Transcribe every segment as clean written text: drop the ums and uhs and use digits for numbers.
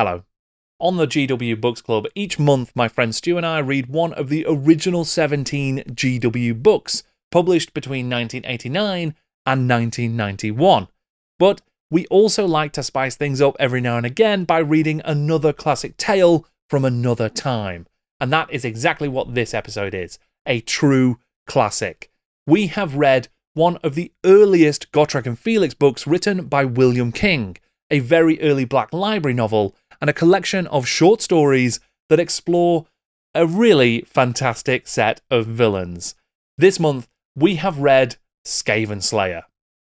Hello. On the GW Books Club, each month my friend Stu and I read one of the original 17 GW books, published between 1989 and 1991. But we also like to spice things up every now and again by reading another classic tale from another time. And that is exactly what this episode is, a true classic. We have read one of the earliest Gotrek and Felix books written by William King, a very early Black Library novel, and a collection of short stories that explore a really fantastic set of villains. This month, we have read Skavenslayer.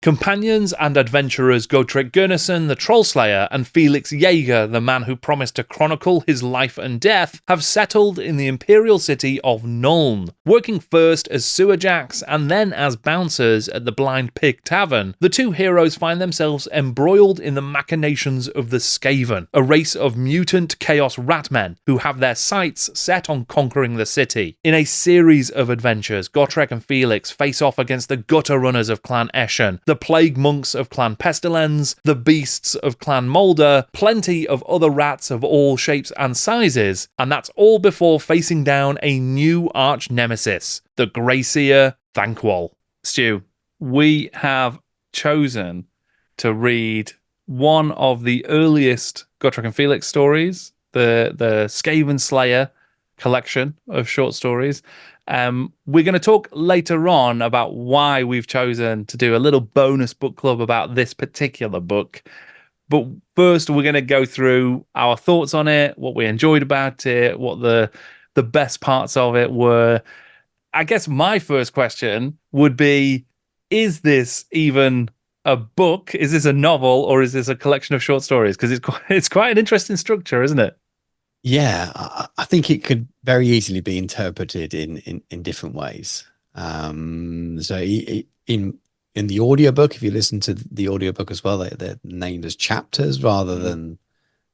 Companions and adventurers Gotrek Gurnason, the Trollslayer, and Felix Jaeger, the man who promised to chronicle his life and death, have settled in the imperial city of Nuln. Working first as sewer jacks and then as bouncers at the Blind Pig Tavern, the two heroes find themselves embroiled in the machinations of the Skaven, a race of mutant chaos ratmen who have their sights set on conquering the city. In a series of adventures, Gotrek and Felix face off against the gutter runners of Clan Eshen, the plague monks of Clan Pestilens, the beasts of Clan Moulder, plenty of other rats of all shapes and sizes, and that's all before facing down a new arch nemesis, the Greyseer Thanquol. Stu, we have chosen to read one of the earliest Gotrek and Felix stories, the Skavenslayer collection of short stories. We're going to talk later on about why we've chosen to do a little bonus book club about this particular book. But first, we're going to go through our thoughts on it, what we enjoyed about it, what the best parts of it were. I guess my first question would be, is this even a book? Is this a novel, or is this a collection of short stories? Because it's quite an interesting structure, isn't it? Yeah, I think it could very easily be interpreted in different ways. So in the audiobook, if you listen to the audiobook as well, they're named as chapters rather than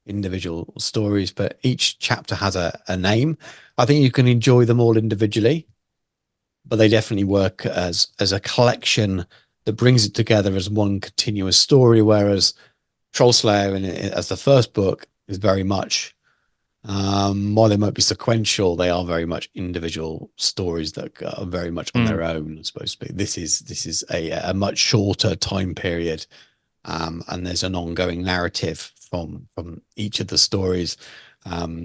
individual stories, but each chapter has a name. I think you can enjoy them all individually, but they definitely work as a collection that brings it together as one continuous story, whereas Trollslayer, as the first book, is very much... while they might be sequential, they are very much individual stories that are very much on their own, supposed to be. This is a much shorter time period, and there's an ongoing narrative from each of the stories,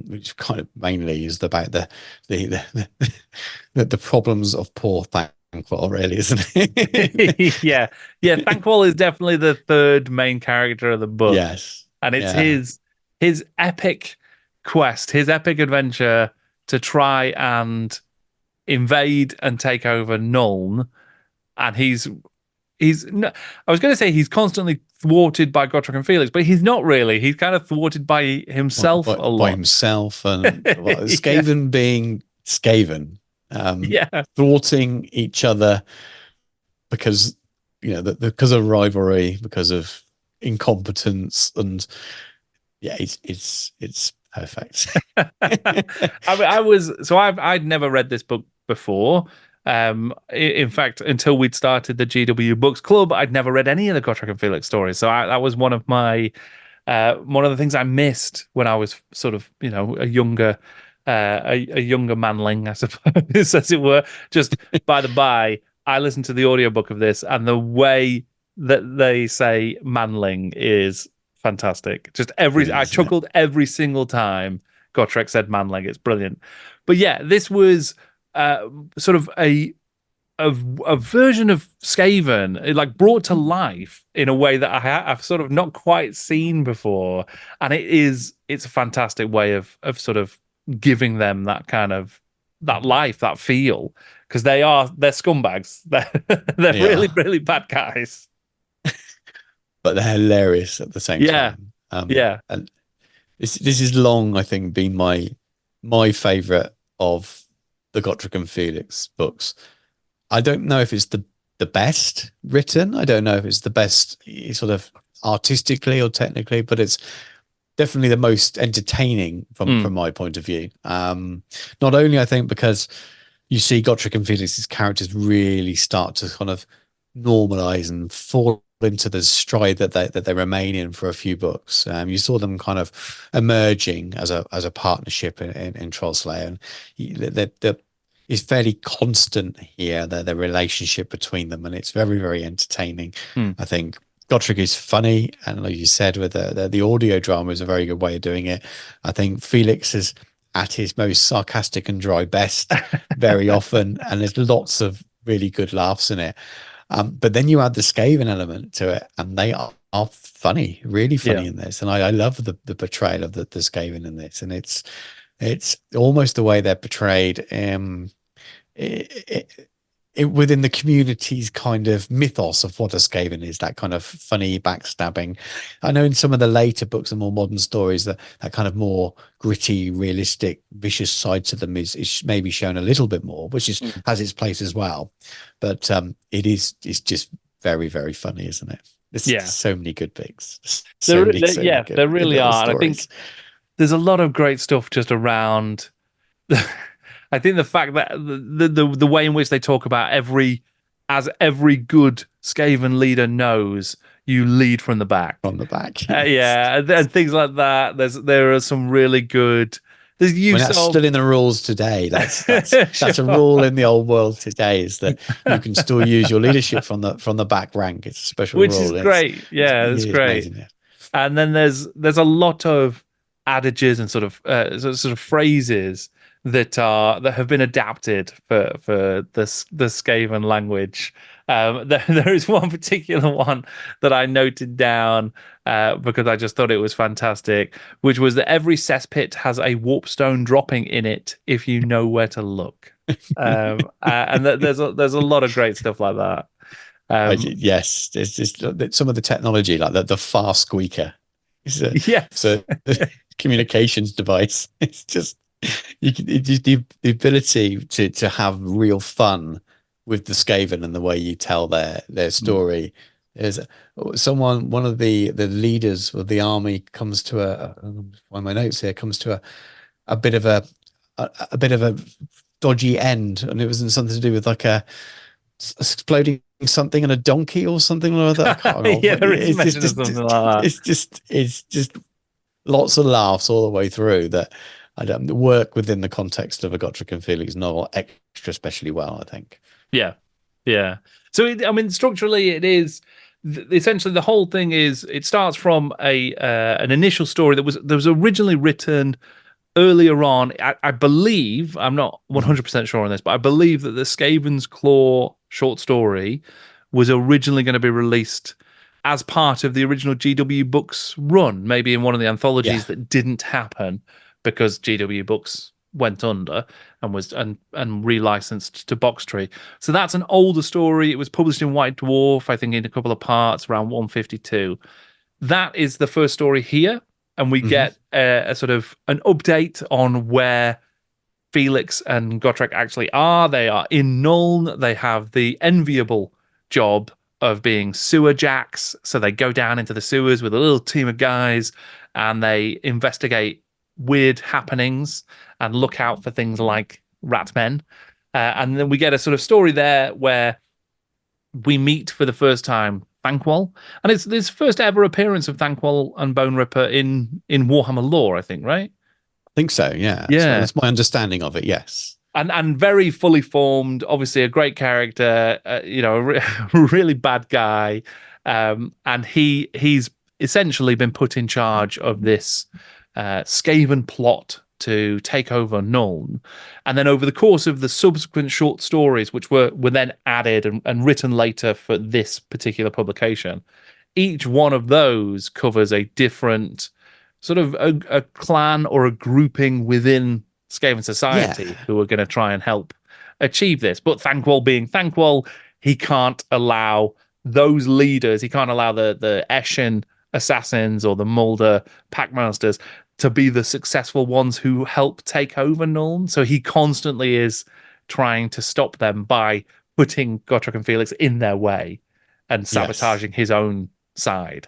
which kind of mainly is about the problems of poor Thanquol, really, isn't it? yeah. Thanquol is definitely the third main character of the book. Yes, and it's his epic quest, his epic adventure to try and invade and take over Nuln. And he's I was going to say he's constantly thwarted by Gotrek and Felix, but he's not really. He's kind of thwarted by himself a lot. By himself, and Skaven being Skaven, thwarting each other because because of rivalry, because of incompetence, and it's perfect. I'd never read this book before. In fact, until we'd started the GW Books Club, I'd never read any of the Gotrek and Felix stories. So that was one of the things I missed when I was sort of a younger manling, I suppose, as it were. Just by the by, I listened to the audiobook of this, and the way that they say manling is fantastic. I chuckled every single time Gotrek said manling. It's brilliant. But yeah, this was sort of a version of Skaven, like brought to life in a way that I've sort of not quite seen before, and it's a fantastic way of sort of giving them that kind of that life, that feel, because they're scumbags. They're really, really bad guys. But they're hilarious at the same time. And this is long, I think, been my favorite of the Gotrek and Felix books. I don't know if it's the best written. I don't know if it's the best sort of artistically or technically, but it's definitely the most entertaining from my point of view. Not only, I think, because you see Gotrek and Felix's characters really start to kind of normalize and fall into the stride that they remain in for a few books. You saw them kind of emerging as a partnership in Trollslayer, and it's fairly constant here, the relationship between them, and it's very, very entertaining. I think Gotrek is funny, and like you said, with the audio drama is a very good way of doing it. I think Felix is at his most sarcastic and dry best very often, and there's lots of really good laughs in it. But then you add the Skaven element to it, and they are funny, really funny in this. And I love the portrayal of the Skaven in this, and it's almost the way they're portrayed within the community's kind of mythos of what a Skaven is, that kind of funny backstabbing. I know in some of the later books and more modern stories that kind of more gritty, realistic, vicious side to them is maybe shown a little bit more, which has its place as well. But it's just very, very funny, isn't it? There's so many good picks. There really are. And I think there's a lot of great stuff just around. I think the fact that the way in which they talk about every good Skaven leader knows, you lead from the back. From the back. And things like that. There are some really good. There's use that's still in the rules today. That's a rule in the old world today, is that you can still use your leadership from the back rank. It's a special rule. Which is great. It's great. Amazing, And then there's a lot of adages and sort of phrases that have been adapted for the Skaven language. There is one particular one that I noted down because I just thought it was fantastic, which was that every cesspit has a warpstone dropping in it if you know where to look. And there's a lot of great stuff like that. Yes, there's just some of the technology, like the far squeaker. So the communications device. It's just the ability to have real fun with the Skaven and the way you tell their story. Is one of the leaders of the army comes to one of my notes here comes to a bit of a dodgy end, and it was something to do with like a exploding something and a donkey or something like that. I can't remember. It's just lots of laughs all the way through that I don't work within the context of a Gotrek and Felix novel extra especially well, I think. Yeah. So structurally, it is essentially the whole thing is it starts from an initial story that was originally written earlier on. I believe, I'm not 100% sure on this, but I believe that the Skaven's Claw short story was originally going to be released as part of the original GW Books run, maybe in one of the anthologies that didn't happen because GW Books went under and was relicensed to Box Tree. So that's an older story. It was published in White Dwarf, I think, in a couple of parts around 152. That is the first story here, and we get a sort of an update on where Felix and Gotrek actually are. They are in Nuln. They have the enviable job of being sewer jacks. So they go down into the sewers with a little team of guys and they investigate weird happenings and look out for things like rat men. And then we get a sort of story there where we meet for the first time Thanquol. And it's this first ever appearance of Thanquol and Bone Ripper in Warhammer lore, I think, right? I think so, yeah. That's my understanding of it, yes. And very fully formed, obviously a great character, a really bad guy. And he's essentially been put in charge of this Skaven plot to take over Nuln. And then over the course of the subsequent short stories, which were then added and written later for this particular publication, each one of those covers a different sort of a clan or a grouping within Skaven society who are going to try and help achieve this. But Thanquol being Thanquol, he can't allow those leaders, he can't allow the Eshin assassins or the Mulder Packmasters to be the successful ones who help take over Nuln. So he constantly is trying to stop them by putting Gotrek and Felix in their way and sabotaging his own side.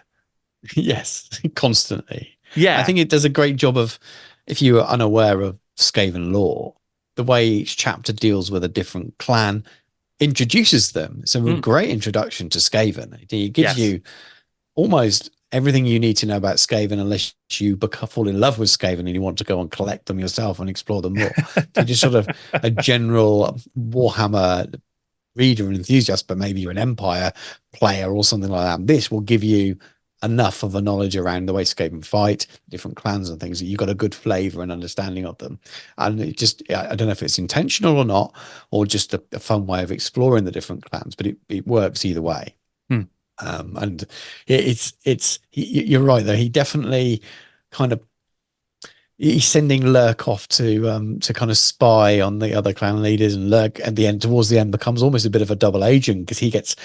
Yes, constantly. Yeah. I think it does a great job of, if you are unaware of Skaven lore, the way each chapter deals with a different clan introduces them. It's a Mm. great introduction to Skaven. It gives Yes. you almost everything you need to know about Skaven, unless you fall in love with Skaven and you want to go and collect them yourself and explore them more. So just sort of a general Warhammer reader and enthusiast, but maybe you're an Empire player or something like that. This will give you enough of a knowledge around the way Skaven fight, different clans and things, that you've got a good flavor and understanding of them. And it just, I don't know if it's intentional or not, or just a fun way of exploring the different clans, but it works either way. Mm. And you're right though. He definitely kind of, he's sending Lurk off to kind of spy on the other clan leaders, and Lurk at the end, towards the end, becomes almost a bit of a double agent because he gets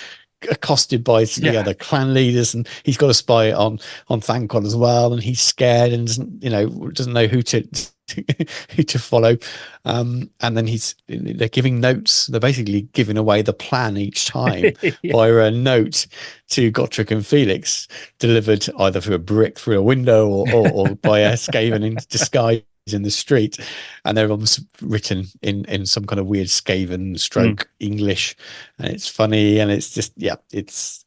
accosted by the other clan leaders, and he's got a spy on Thanquol as well, and he's scared and doesn't know who to follow, and then they're giving notes. They're basically giving away the plan each time via a note to Gotrek and Felix, delivered either through a brick through a window or by a Skaven in disguise in the street, and they're almost written in some kind of weird Skaven stroke English, and it's funny, and it's just it's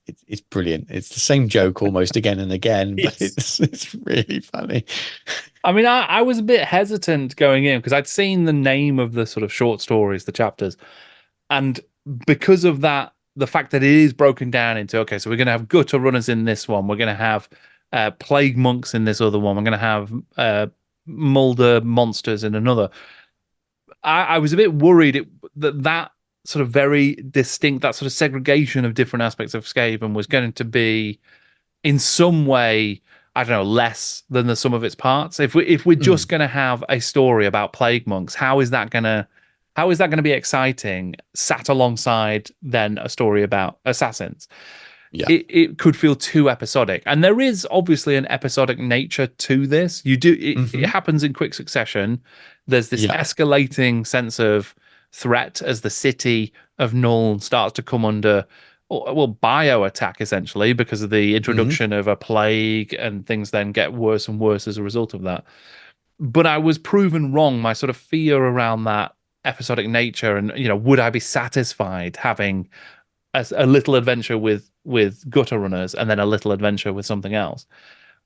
brilliant. It's the same joke almost again and again, but it's really funny. I mean, I was a bit hesitant going in because I'd seen the name of the sort of short stories, the chapters, and because of that, the fact that it is broken down into, okay, so we're going to have gutter runners in this one, we're going to have plague monks in this other one, we're going to have Mulder monsters in another. I was a bit worried that sort of very distinct, that sort of segregation of different aspects of Skaven was going to be in some way, I don't know, less than the sum of its parts. If we're just going to have a story about plague monks, how is that going to be exciting sat alongside then a story about assassins? Yeah. It could feel too episodic, and there is obviously an episodic nature to this. It happens in quick succession. There's this escalating sense of threat as the city of Nuln starts to come under, well, bio attack essentially, because of the introduction of a plague, and things then get worse and worse as a result of that. But I was proven wrong. My sort of fear around that episodic nature, and would I be satisfied having a little adventure with gutter runners and then a little adventure with something else,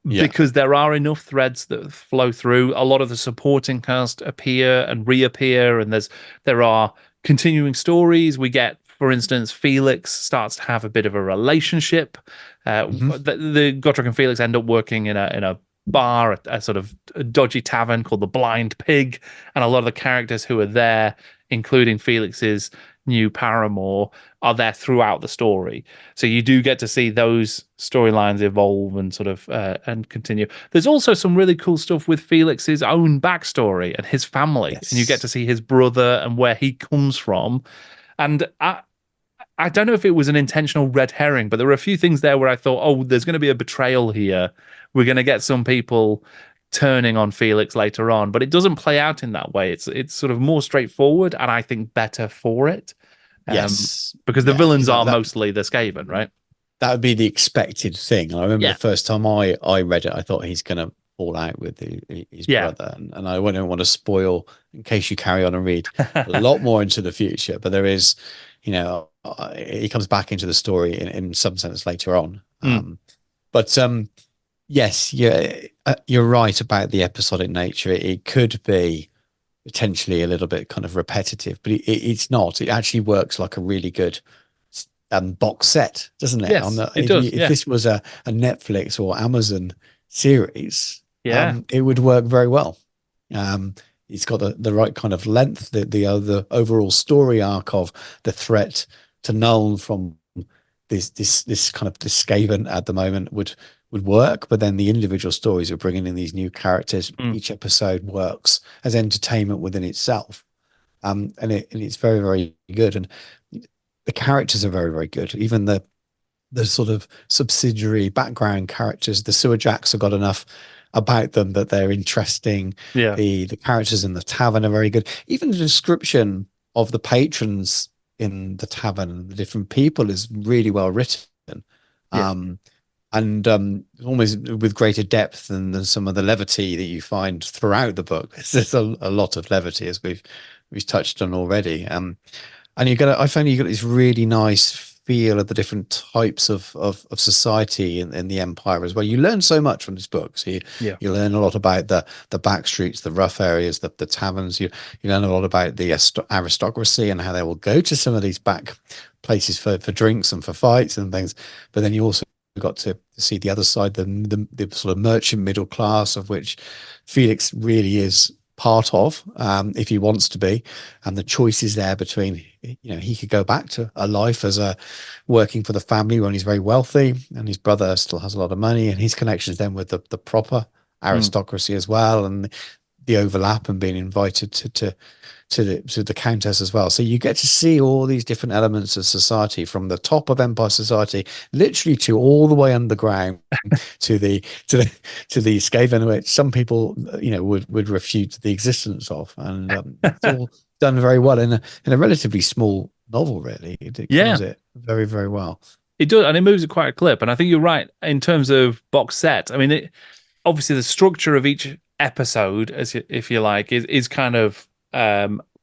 because there are enough threads that flow through. A lot of the supporting cast appear and reappear, and there are continuing stories. We get, for instance, Felix starts to have a bit of a relationship. The Gotrek and Felix end up working in a bar, a sort of a dodgy tavern called the Blind Pig, and a lot of the characters who are there, including Felix's new paramour, are there throughout the story. So you do get to see those storylines evolve and sort of and continue. There's also some really cool stuff with Felix's own backstory and his family, and you get to see his brother and where he comes from. And I don't know if it was an intentional red herring, but there were a few things there where I thought, oh, there's going to be a betrayal here. We're going to get some people turning on Felix later on, but it doesn't play out in that way. It's sort of more straightforward, and I think better for it. Because the villains are mostly the Skaven, right? That would be the expected thing. I remember the first time I read it, I thought he's going to fall out with his brother, and I wouldn't want to spoil in case you carry on and read a lot more into the future. But there is, he comes back into the story in some sense later on. But yes, you're right about the episodic nature. It could be potentially a little bit kind of repetitive, but it's not. It actually works like a really good box set, doesn't it? Yes, it does. If this was a Netflix or Amazon series, it would work very well. It's got the right kind of length. The overall story arc of the threat to Nuln from this kind of this Skaven at the moment would work, but then the individual stories of bringing in these new characters, each episode works as entertainment within itself, and it's very, very good, and the characters are very, very good. Even the sort of subsidiary background characters, the sewer jacks have got enough about them that they're interesting. The characters in the tavern are very good. Even the description of the patrons in the tavern and the different people is really well written. And almost with greater depth than some of the levity that you find throughout the book. There's a lot of levity, as we've touched on already. And and I found you got this really nice feel of the different types of society in the empire as well. You learn so much from this book. So Yeah. you learn a lot about the back streets, the rough areas, the taverns. You learn a lot about the aristocracy and how they will go to some of these back places for drinks and for fights and things. But then you also got to see the other side, the sort of merchant middle class, of which Felix really is part of, if he wants to be, and the choices there between, he could go back to a life as a working for the family when he's very wealthy, and his brother still has a lot of money, and his connections then with the proper aristocracy as well, and the overlap and being invited to the countess as well. So you get to see all these different elements of society, from the top of Empire society, literally to all the way underground to the Skaven, which some people would refute the existence of, and it's all done very well in a relatively small novel. Really, it covers it very, very well. It does, and it moves at quite a clip. And I think you're right in terms of box set. I mean, obviously the structure of each episode, if you like, is kind of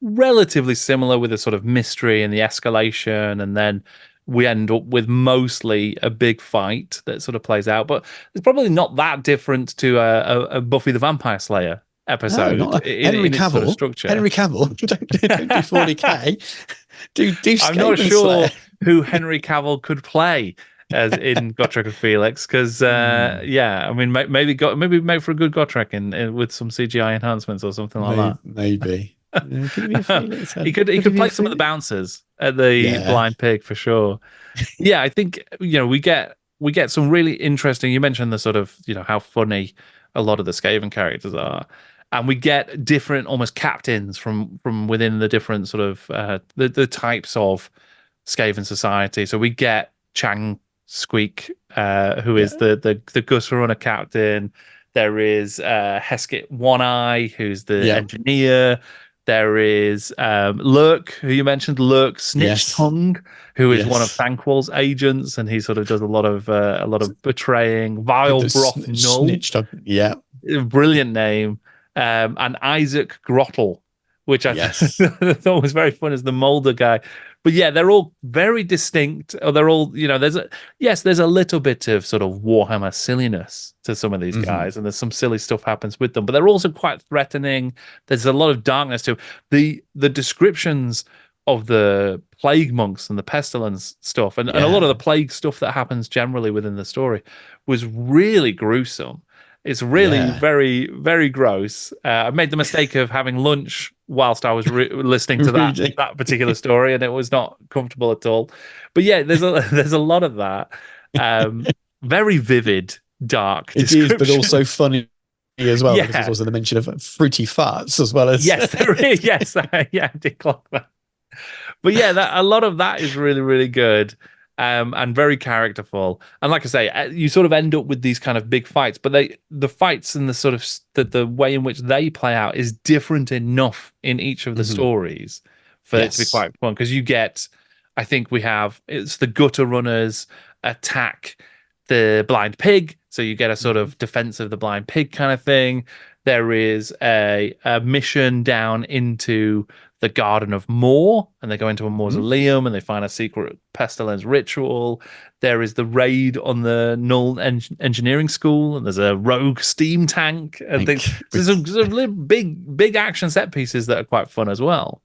relatively similar, with a sort of mystery and the escalation, and then we end up with mostly a big fight that sort of plays out. But it's probably not that different to a Buffy the Vampire Slayer episode. No, Henry Cavill. Sort of structure. Henry Cavill, don't do 40k. Do I'm not sure who Henry Cavill could play as in Gotrek and Felix, because I mean, maybe make for a good Gotrek in with some CGI enhancements or something like that. Maybe. He could play some of the bouncers at the Blind Pig for sure. Yeah, I think we get some really interesting. You mentioned the sort of how funny a lot of the Skaven characters are, and we get different almost captains from within the different sort of the types of Skaven society. So we get Chang Squeak, who is the gutter runner captain. There is Heskett One Eye, who's the engineer. There is Lurk, who you mentioned, Lurk Snitch Tongue, who is one of Thanquol's agents, and he sort of does a lot of betraying. Vile Broth Nuln, brilliant name, and Isaac Grottle, which I thought was very fun as the Molder guy. But yeah, they're all very distinct. Or they're all, there's a little bit of sort of Warhammer silliness to some of these guys, and there's some silly stuff happens with them, but they're also quite threatening. There's a lot of darkness to the descriptions of the plague monks and the pestilence stuff, and a lot of the plague stuff that happens generally within the story was really gruesome. It's really very, very gross. I made the mistake of having lunch whilst I was listening to that particular story, and it was not comfortable at all. But yeah, there's a lot of that. Very vivid, dark. It is, but also funny as well. Because there's also the mention of fruity farts as well as there is. Yes, I did clock that. But yeah, a lot of that is really, really good. And very characterful, and like I say, you sort of end up with these kind of big fights, but the fights and the sort of the way in which they play out is different enough in each of the stories for it to be quite fun. Because I think it's the gutter runners attack the blind pig, so you get a sort of defense of the blind pig kind of thing. There is a mission down into the Garden of Moor, and they go into a mausoleum and they find a secret pestilence ritual. There is the raid on the Nuln engineering school, and there's a rogue steam tank and things. There's some big action set pieces that are quite fun as well.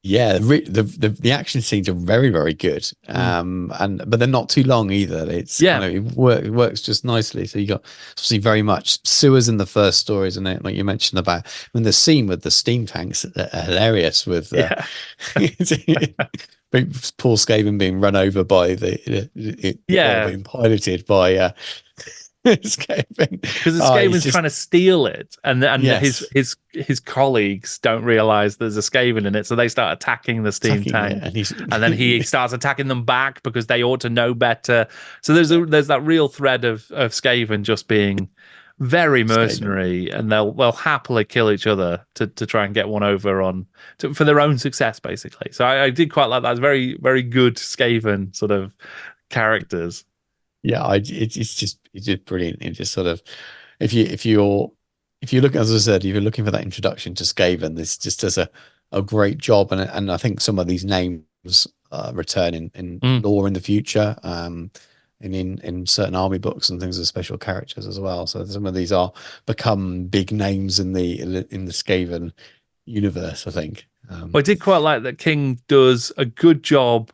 Yeah, the action scenes are very, very good, but they're not too long either. It's it works just nicely. So you got obviously very much sewers in the first stories, and like you mentioned about the scene with the steam tanks are hilarious. With Paul Skaven being run over by being piloted by. Skaven. Because the Skaven's trying to steal it, and his colleagues don't realize there's a Skaven in it, so they start attacking the steam tank, and then he starts attacking them back because they ought to know better. So there's that real thread of Skaven just being very mercenary, and they'll happily kill each other to try and get one over for their own success, basically. So I did quite like that. It's very, very good Skaven sort of characters. Yeah, it's just brilliant. It just sort of, if you're looking, as I said, if you're looking for that introduction to Skaven, this just does a great job. And I think some of these names return in Mm. lore in the future, and in certain army books and things as special characters as well. So some of these are become big names in the Skaven universe, I think. Well, I did quite like that King does a good job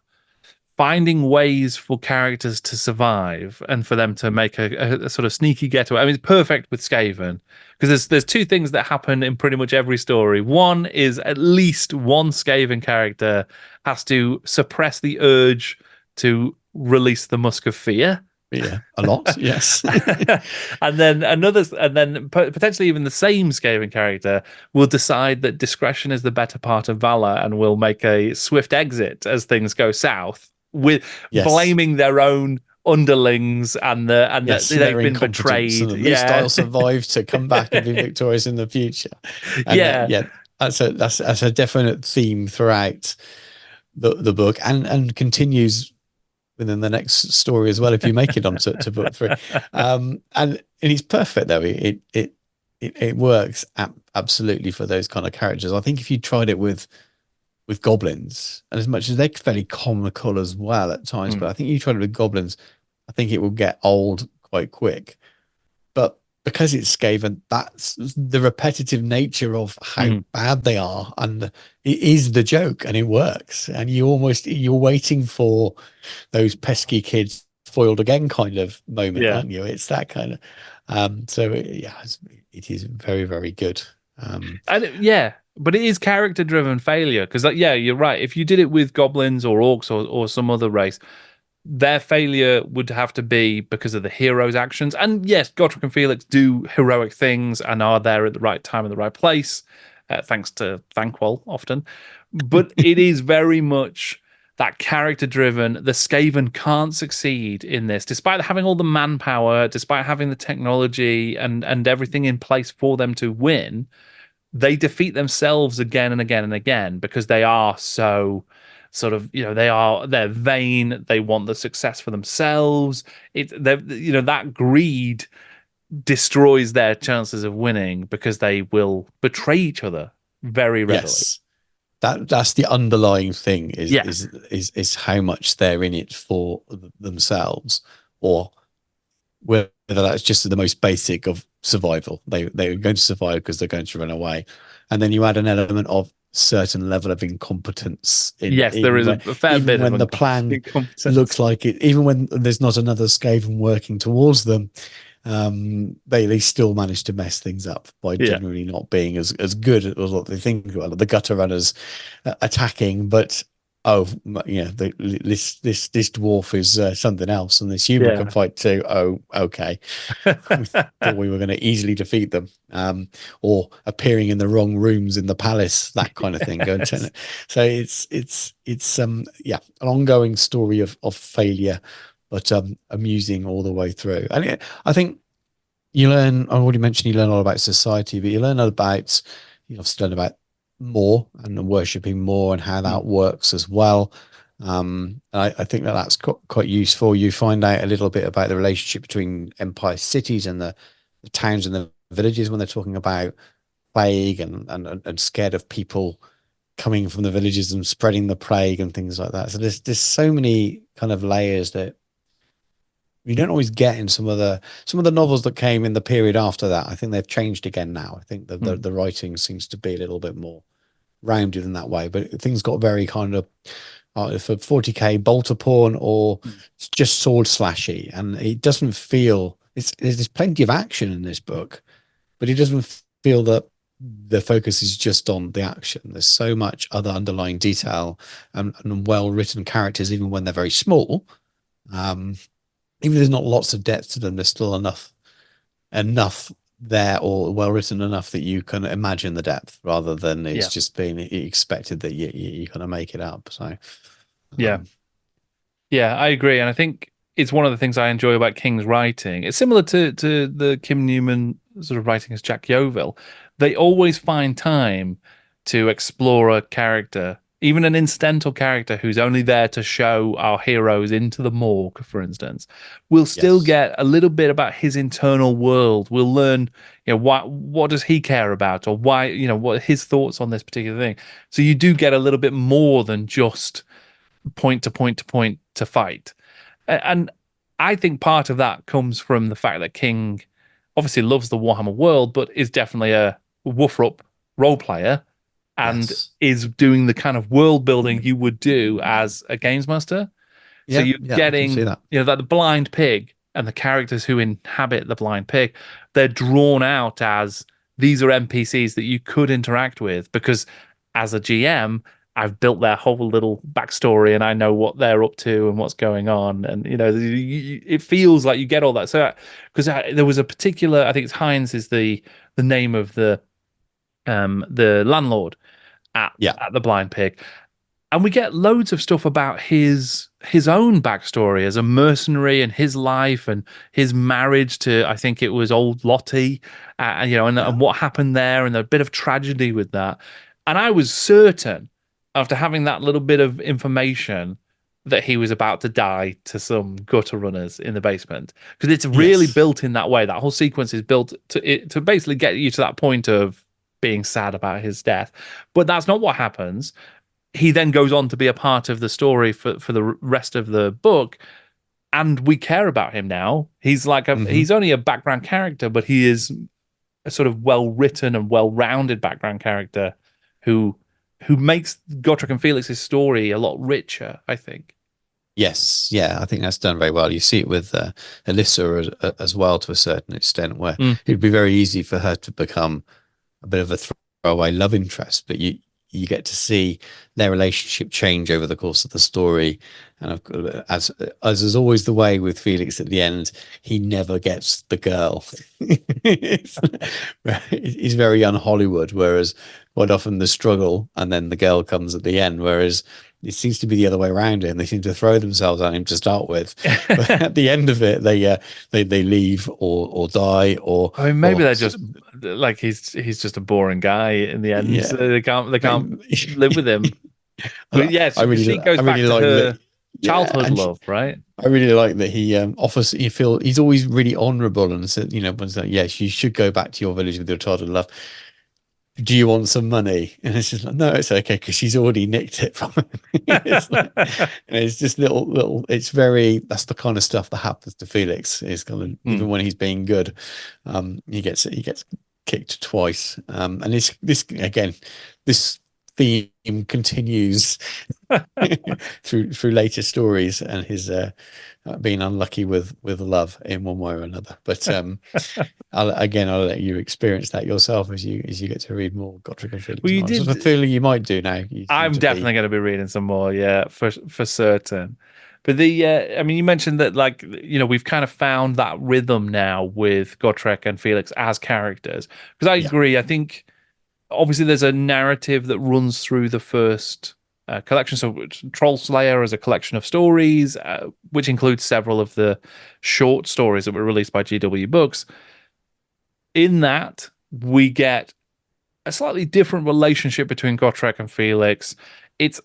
finding ways for characters to survive and for them to make a sort of sneaky getaway. I mean, it's perfect with Skaven because there's two things that happen in pretty much every story. One is at least one Skaven character has to suppress the urge to release the Musk of Fear. Yeah, a lot, yes. And then potentially even the same Skaven character will decide that discretion is the better part of valor and will make a swift exit as things go south, with Yes. blaming their own underlings and that they've been betrayed. And at least I'll survive to come back and be victorious in the future. And Yeah. that's a definite theme throughout the book, and continues within the next story as well if you make it onto to book 3. And he's perfect though. It works absolutely for those kind of characters. I think if you tried it with goblins, and as much as they're fairly comical as well at times, but I think you tried it with goblins, I think it will get old quite quick. But because it's Skaven, that's the repetitive nature of how bad they are, and it is the joke, and it works. And you're waiting for those pesky kids foiled again kind of moment, aren't you? It's that kind of so it is very, very good. But it is character driven failure because you're right. If you did it with goblins or orcs or some other race, their failure would have to be because of the hero's actions. And yes, Gotrek and Felix do heroic things and are there at the right time in the right place, thanks to Thanquol often. But it is very much that character driven. The Skaven can't succeed in this, despite having all the manpower, despite having the technology and everything in place for them to win. They defeat themselves again and again and again because they are so sort of, they're vain. They want the success for themselves. That greed destroys their chances of winning because they will betray each other very readily. Yes. That's the underlying thing is how much they're in it for themselves, or whether that's just the most basic of survival. They're going to survive because they're going to run away. And then you add an element of certain level of incompetence. There is a fair bit when the plan looks like it, even when there's not another Skaven working towards them, they still manage to mess things up by generally not being as good as what they think. Well, the gutter runners attacking, but this dwarf is something else, and this human can fight too. Oh, okay. Thought we were going to easily defeat them, or appearing in the wrong rooms in the palace, that kind of thing. So it's an ongoing story of failure, but amusing all the way through. And I think you learn. I already mentioned you learn all about society, but you learn about more and worshipping more and how that works as well. I think that's quite useful. You find out a little bit about the relationship between empire cities and the towns and the villages when they're talking about plague and scared of people coming from the villages and spreading the plague and things like that. So there's so many kind of layers that you don't always get in some of the novels that came in the period after that. I think they've changed again now. I think the writing seems to be a little bit more rounded in that way, but things got very kind of for 40k bolter porn or just sword slashy, and it doesn't feel there's plenty of action in this book, but it doesn't feel that the focus is just on the action. There's so much other underlying detail and well written characters, even when they're very small. Even if there's not lots of depth to them, there's still enough there, or well written enough that you can imagine the depth rather than it's just being expected that you kind of make it up. So I agree, and I think it's one of the things I enjoy about King's writing. It's similar to the Kim Newman sort of writing as Jack Yeovil. They always find time to explore a character, even an incidental character who's only there to show our heroes into the morgue, for instance. We'll still get a little bit about his internal world. We'll learn, what does he care about, or why, what are his thoughts on this particular thing. So you do get a little bit more than just point to point to point to fight. And I think part of that comes from the fact that King obviously loves the Warhammer world, but is definitely a woof-up role player and Yes. is doing the kind of world building you would do as a games master. So Yeah. you're Yeah. I can see getting, that. that the blind pig and the characters who inhabit the blind pig, they're drawn out as these are NPCs that you could interact with because as a GM, I've built their whole little backstory and I know what they're up to and what's going on. And, it feels like you get all that. So, because there was a particular, I think it's Heinz is the name of the landlord Yeah. at the blind pig, and we get loads of stuff about his own backstory as a mercenary and his life and his marriage to, I think it was old Lottie, and what happened there and a bit of tragedy with that. And I was certain after having that little bit of information that he was about to die to some gutter runners in the basement, because it's really Yes. built in that way. That whole sequence is built to basically get you to that point of being sad about his death. But that's not what happens. He then goes on to be a part of the story for the rest of the book, and we care about him now. He's like he's only a background character, but he is a sort of well-written and well-rounded background character who makes Gotrek and Felix's story a lot richer, I think. Yes, yeah, I think that's done very well. You see it with Alyssa as well, to a certain extent, where it'd be very easy for her to become a bit of a throwaway love interest, but you get to see their relationship change over the course of the story. And as is always the way with Felix at the end, he never gets the girl. He's very un-Hollywood, whereas quite often the struggle and then the girl comes at the end, whereas it seems to be the other way around him. They seem to throw themselves at him to start with, but at the end of it, they leave or die or. I mean, maybe they're just like he's just a boring guy in the end. Yeah. So they can't live with him. But yes, she goes back to her childhood love, right? I really like that he offers. You feel he's always really honourable and said, was like, yes, you should go back to your village with your childhood love. Do you want some money? And it's just like, no, it's okay, because she's already nicked it from him. It's just little. It's that's the kind of stuff that happens to Felix. Is kind of even when he's being good, he gets kicked twice. And this again, this theme continues through later stories and his being unlucky with love in one way or another. But I'll let you experience that yourself as you get to read more Gotrek and Felix. Well, you did. I feel you might do now. I'm definitely going to be reading some more, yeah, for certain. But you mentioned that, like, we've kind of found that rhythm now with Gotrek and Felix as characters. Because I agree. I think obviously there's a narrative that runs through the first collection. So Trollslayer is a collection of stories, which includes several of the short stories that were released by GW Books. In that, we get a slightly different relationship between Gotrek and Felix. It's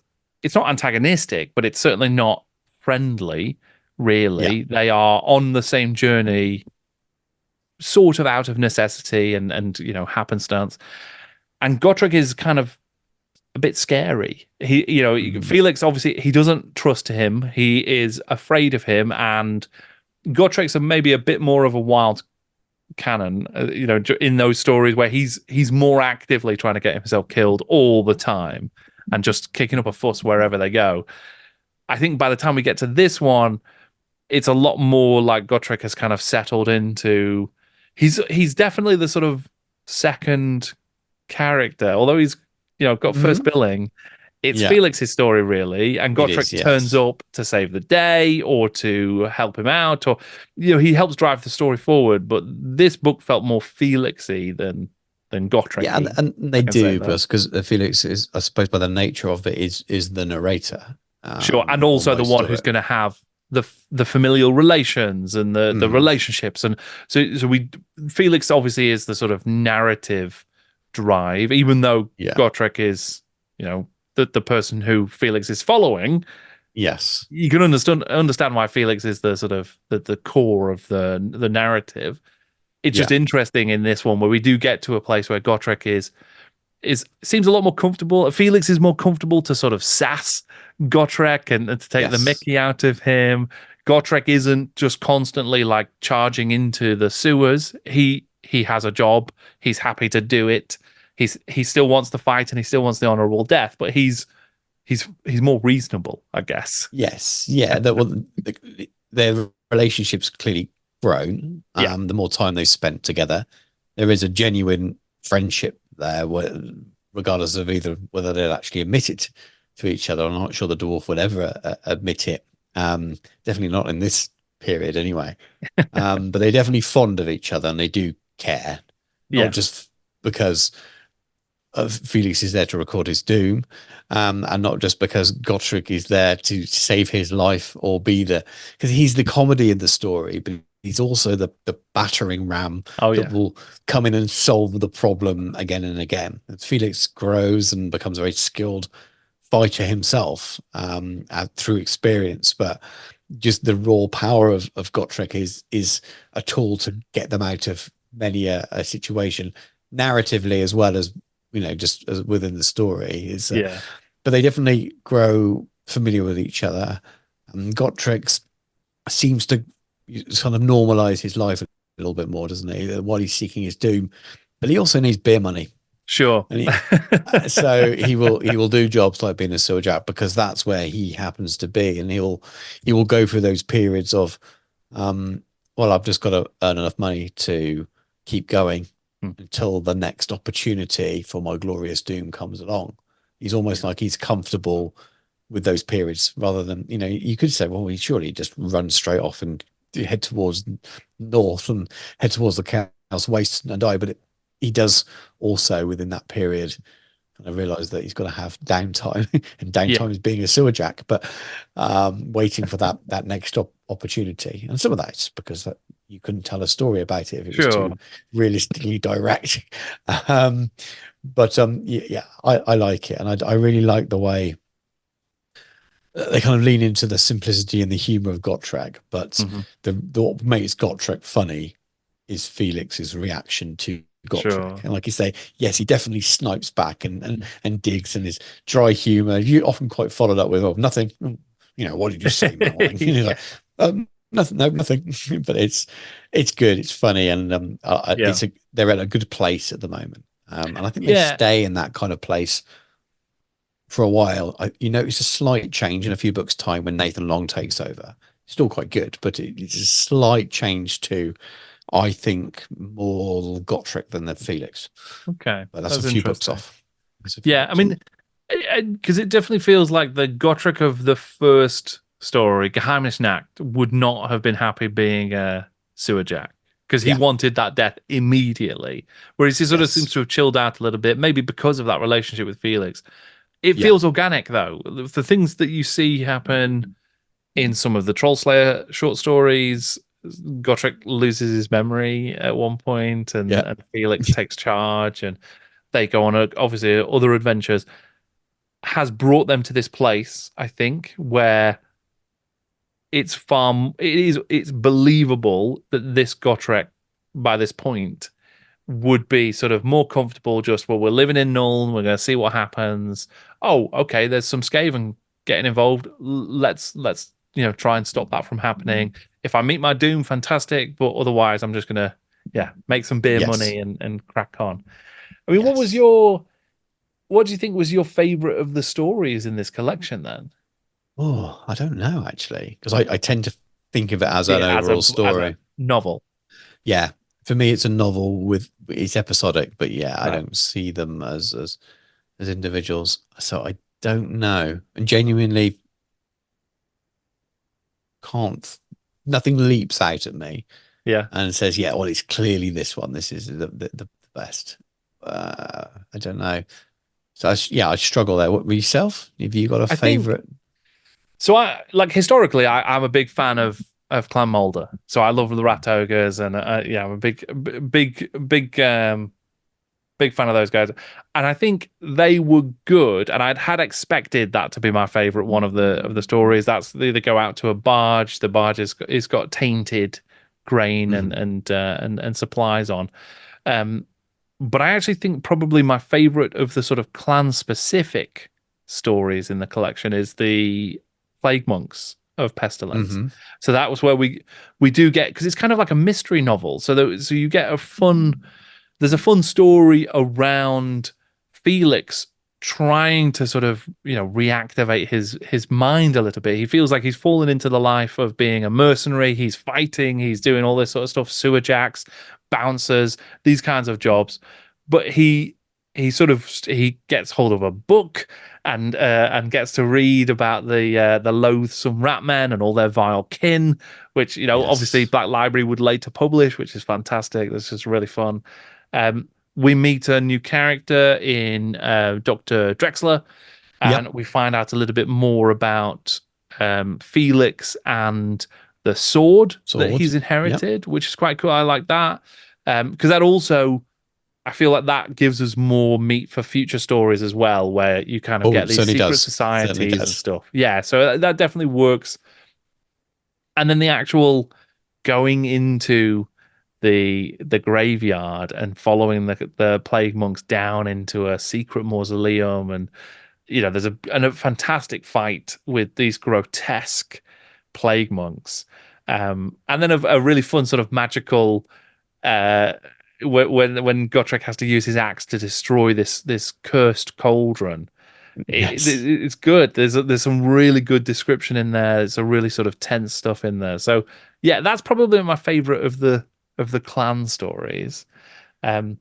not antagonistic, but it's certainly not friendly, really. Yeah. They are on the same journey, sort of out of necessity and happenstance. And Gotrek is kind of a bit scary. Felix, obviously, he doesn't trust him. He is afraid of him. And Gotrek's maybe a bit more of a wild cannon, in those stories where he's more actively trying to get himself killed all the time and just kicking up a fuss wherever they go. I think by the time we get to this one, it's a lot more like Gotrek has kind of settled into. He's definitely the sort of second character, although he's got first billing. It's Felix's story, really, and Gotrek turns up to save the day or to help him out, or he helps drive the story forward. But this book felt more Felixy than Gotrek. Yeah, and they do, because Felix is, I suppose, by the nature of it, is the narrator. Sure, and also the one who's going to have the familial relations and the relationships, and so Felix obviously is the sort of narrative drive, even though Gotrek is the person who Felix is following. Yes, you can understand why Felix is the sort of the core of the narrative. It's just interesting in this one where we do get to a place where Gotrek is seems a lot more comfortable. Felix is more comfortable to sort of sass Gotrek and to take the mickey out of him. Gotrek isn't just constantly like charging into the sewers. He has a job. He's happy to do it. He still wants to fight and he still wants the honorable death, but he's more reasonable, I guess. Yes, yeah. Their relationship's clearly grown. The more time they've spent together, there is a genuine friendship there, regardless of either whether they'll actually admit it to each other. I'm not sure the dwarf would ever admit it. Definitely not in this period, anyway. But they're definitely fond of each other and they do care, not just because Felix is there to record his doom, and not just because Gotrek is there to save his life or be there, because he's the comedy in the story, but he's also the battering ram that will come in and solve the problem again and again. As Felix grows and becomes a very skilled fighter himself through experience, but just the raw power of Gotrek is a tool to get them out of many a situation, narratively as well as just as within the story. But they definitely grow familiar with each other. Gotrek seems to kind of normalize his life a little bit more, doesn't he? While he's seeking his doom, but he also needs beer money. Sure. And so he will do jobs like being a sewer jack because that's where he happens to be, and he will go through those periods of, well, I've just got to earn enough money to keep going until the next opportunity for my glorious doom comes along. He's almost like he's comfortable with those periods, rather than, you could say, well, he surely just run straight off and head towards north and head towards the Chaos Waste and die. But he does also within that period kind of realize that he's got to have downtime, and downtime is being a sewer jack, but waiting for that next opportunity. And some of that's because you couldn't tell a story about it if it was too realistically direct. But I like it, and I really like the way they kind of lean into the simplicity and the humor of Gotrek. But the what makes Gotrek funny is Felix's reaction to Gotrek. And like you say, yes, he definitely snipes back and digs, and his dry humor you often quite followed up with, oh, nothing, what did you say, man? Like, nothing, no, nothing. But it's good, it's funny, and they're at a good place at the moment, and I think they stay in that kind of place for a while. It's a slight change in a few books' time when Nathan Long takes over. Still quite good, but it's a slight change to, I think, more Gotrek than the Felix. Okay, but that's a few books off. I mean, because it definitely feels like the Gotrek of the first story, Geheimnisnacht, would not have been happy being a sewer jack, because he wanted that death immediately. Whereas he sort of seems to have chilled out a little bit, maybe because of that relationship with Felix. It feels organic, though. The things that you see happen in some of the Trollslayer short stories, Gotrek loses his memory at one point, and Felix takes charge, and they go on obviously other adventures, has brought them to this place, I think, where it's believable that this Gotrek by this point would be sort of more comfortable, just, well, we're living in Nuln, we're going to see what happens. Oh, okay, there's some Skaven getting involved. Let's try and stop that from happening. If I meet my doom, fantastic, but otherwise I'm just going to make some beer money and crack on. I mean, what do you think was your favorite of the stories in this collection then? Oh, I don't know, actually, because I tend to think of it as an overall story. As a novel. Yeah. For me, it's a novel it's episodic, but I don't see them as individuals. So I don't know, and genuinely nothing leaps out at me. And says, well, it's clearly this one. This is the best. I don't know. So I struggle there. What, yourself? Have you got a favorite? So historically, I'm a big fan of Clan Moulder. So I love the Rat Ogres, and I'm a big fan of those guys. And I think they were good, and I'd had expected that to be my favorite one of the stories. That's they go out to a barge. The barge is got tainted grain and supplies on. But I actually think probably my favorite of the sort of clan specific stories in the collection is the Plague Monks of Pestilence. Hmm. So that was where we do get, because it's kind of like a mystery novel. So you get there's a fun story around Felix trying to sort of, reactivate his mind a little bit. He feels like he's fallen into the life of being a mercenary. He's fighting, he's doing all this sort of stuff, sewer jacks, bouncers, these kinds of jobs. But he gets hold of a book and gets to read about the loathsome rat men and all their vile kin, which obviously Yes. Black Library would later publish, which is fantastic. This is really fun. We meet a new character in Dr. Drexler, and Yep. we find out a little bit more about Felix and the sword that Sword. he's Yep. inherited, which is quite cool. I like that because that also, I feel like that gives us more meat for future stories as well, where you kind of Oh, get it these certainly secret does. Certainly societies and does. stuff. Yeah, so that definitely works. And then the actual going into the graveyard and following the plague monks down into a secret mausoleum, and there's a fantastic fight with these grotesque plague monks, and then a really fun sort of magical uh when Gotrek has to use his axe to destroy this cursed cauldron. Yes. It's good. There's some really good description in there. There's a really sort of tense stuff in there. So yeah, that's probably my favorite of the clan stories. Um,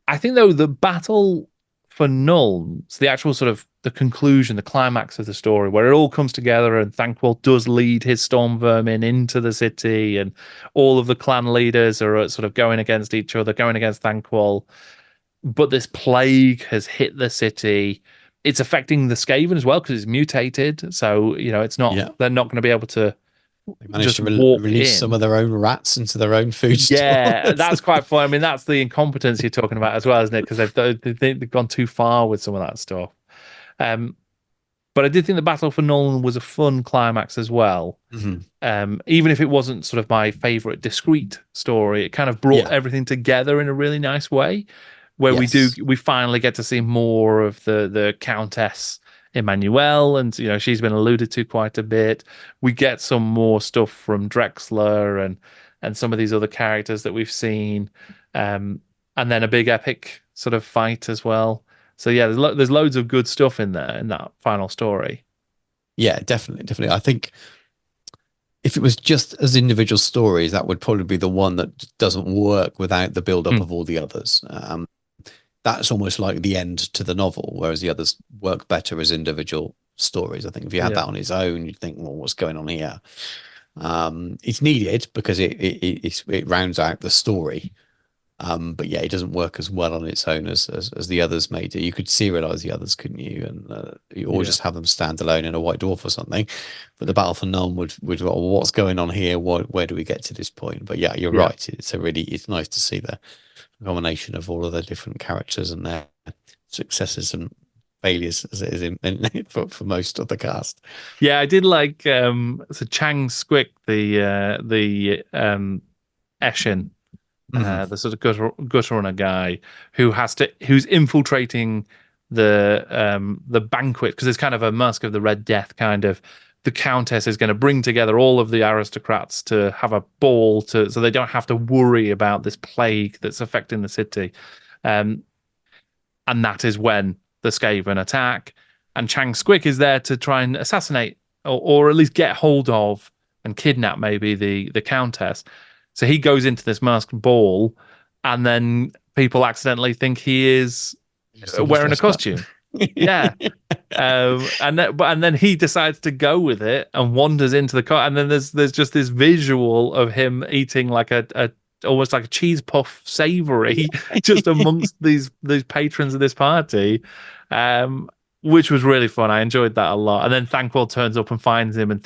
I think though the battle for Nuln, so the actual sort of the conclusion, the climax of the story, where it all comes together and Thanquol does lead his storm vermin into the city, and all of the clan leaders are sort of going against each other, going against Thanquol. But this plague has hit the city. It's affecting the Skaven as well because it's mutated. So, it's not, Yeah. they're not going to be able to They managed just to walk release some in. of their own rats into their own food Yeah, stores. that's quite fun. I mean, that's the incompetence you're talking about as well, isn't it? Because they've gone too far with some of that stuff. Um, but I did think the Battle for Nolan was a fun climax as well. Hmm. Even if it wasn't sort of my favorite discrete story, it kind of brought Yeah. everything together in a really nice way, where Yes. we finally get to see more of the Countess Emmanuel, and she's been alluded to quite a bit. We get some more stuff from Drexler and some of these other characters that we've seen, and then a big epic sort of fight as well. So yeah, there's loads of good stuff in there in that final story. Yeah, definitely, definitely. I think if it was just as individual stories, that would probably be the one that doesn't work without the build-up Mm. of all the others. That's almost like the end to the novel, whereas the others work better as individual stories. I think if you had Yeah, that on its own, you'd think, well, what's going on here? It's needed because it rounds out the story. But yeah, it doesn't work as well on its own as the others may do. You could serialize the others, couldn't you? Or yeah, just have them stand alone in a White Dwarf or something. But the Battle for Nuln would well, what's going on here? Where do we get to this point? But yeah, you're yeah. right. It's nice to see the combination of all of the different characters and their successes and failures as it is for most of the cast. Yeah, I did like so Chang Squick, the Eshin, Hmm. the sort of gutter runner guy who's infiltrating the banquet, because it's kind of a Mask of the Red Death kind of. The Countess is going to bring together all of the aristocrats to have a ball so they don't have to worry about this plague that's affecting the city. Um, and that is when the Skaven attack. And Chang Squick is there to try and assassinate, or at least get hold of and kidnap maybe the Countess. So he goes into this masked ball, and then people accidentally think he is Someone's wearing a dressed up. costume. Yeah. And then he decides to go with it and wanders into the car, and then there's just this visual of him eating like a almost like a cheese puff savory just amongst these patrons of this party, which was really fun. I enjoyed that a lot. And then Thanquol turns up and finds him and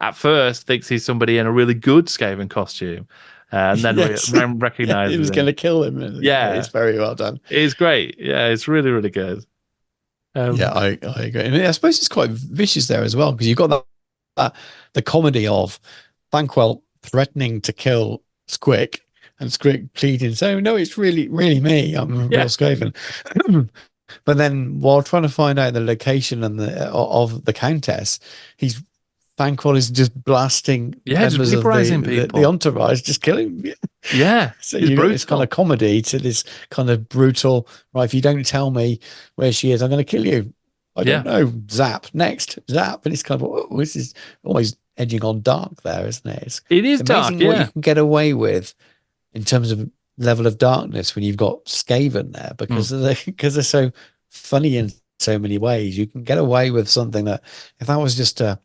at first thinks he's somebody in a really good Skaven costume, and then Yes. Yeah, he recognizes was going him. to kill him. Yeah, Yeah, it's very well done. it's great. Yeah, it's really, really good. Yeah, Um, I agree. And I suppose it's quite vicious there as well because you've got the comedy of Thanquol threatening to kill Squick, and Script pleading, so no, it's really me. I'm a real Yeah, Skaven. But then, while trying to find out the location and the of the Countess, he's Thanquol is just blasting yeah, just members of vaporizing the people. entourage, just killing them. Yeah, So it's you got this kind of brutal. comedy to this kind of brutal. Right, if you don't tell me where she is, I'm going to kill you. I don't Yeah, know. Zap next, zap, and it's kind of this is always edging on dark there, isn't it? it It's is dark. amazing what you Yeah. can get away with in terms of level of darkness when you've got Skaven there Mm. because they're so funny in so many ways. You can get away with something that if that was just a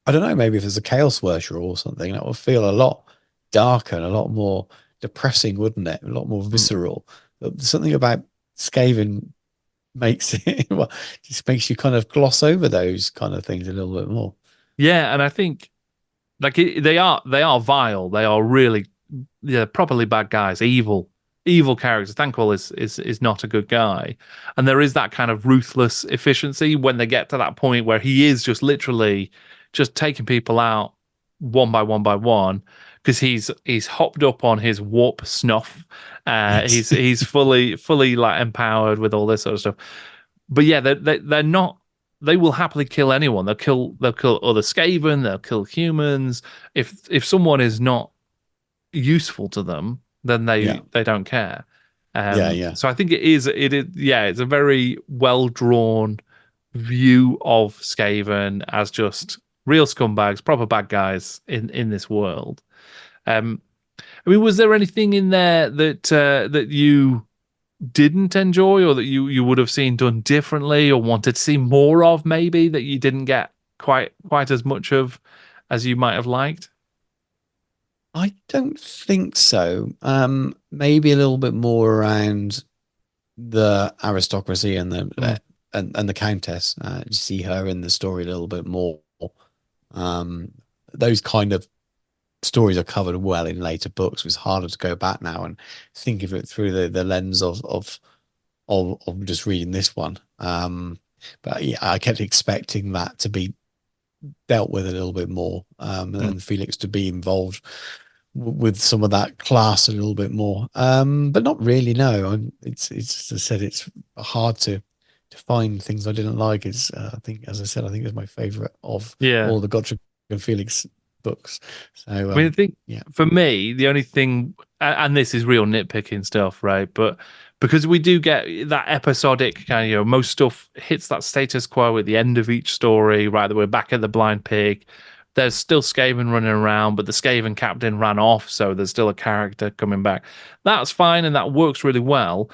I don't know, maybe if it's a Chaos Worshiper or something, that would feel a lot darker and a lot more depressing, wouldn't it? A lot more Mm. visceral. But something about Skaven makes it well, just makes you kind of gloss over those kind of things a little bit more. Yeah, and I think like they are vile. They are really yeah properly bad guys, evil characters. Thanquol is not a good guy, and there is that kind of ruthless efficiency when they get to that point where he is just literally just taking people out one by one because he's hopped up on his warp snuff. Yes. He's fully like empowered with all this sort of stuff. But yeah, they're not. They will happily kill anyone. They'll kill other Skaven. They'll kill humans. If someone is not useful to them, then Yeah. they don't care. Yeah. Yeah. So I think it is yeah, it's a very well drawn view of Skaven as just real scumbags, proper bad guys in this world. Um, I mean, was there anything in there that you didn't enjoy or that you would have seen done differently or wanted to see more of maybe that you didn't get quite as much of as you might have liked? I don't think so. Maybe a little bit more around the aristocracy and Mm, and the countess. See her in the story a little bit more. Um, those kind of stories are covered well in later books. It's harder to go back now and think of it through the lens of just reading this one. But yeah, I kept expecting that to be dealt with a little bit more, mm. and Felix to be involved with some of that class a little bit more. But not really. No, it's as I said, it's hard to find things I didn't like. It's I think, as I said, I think it's my favorite of Yeah. all the Gotrek and Felix books. So I mean, I think yeah. for me, the only thing, and this is real nitpicking stuff, right? But because we do get that episodic kind of, most stuff hits that status quo at the end of each story, right? That we're back at the Blind Pig. There's still Skaven running around, but the Skaven captain ran off, so there's still a character coming back. That's fine, and that works really well.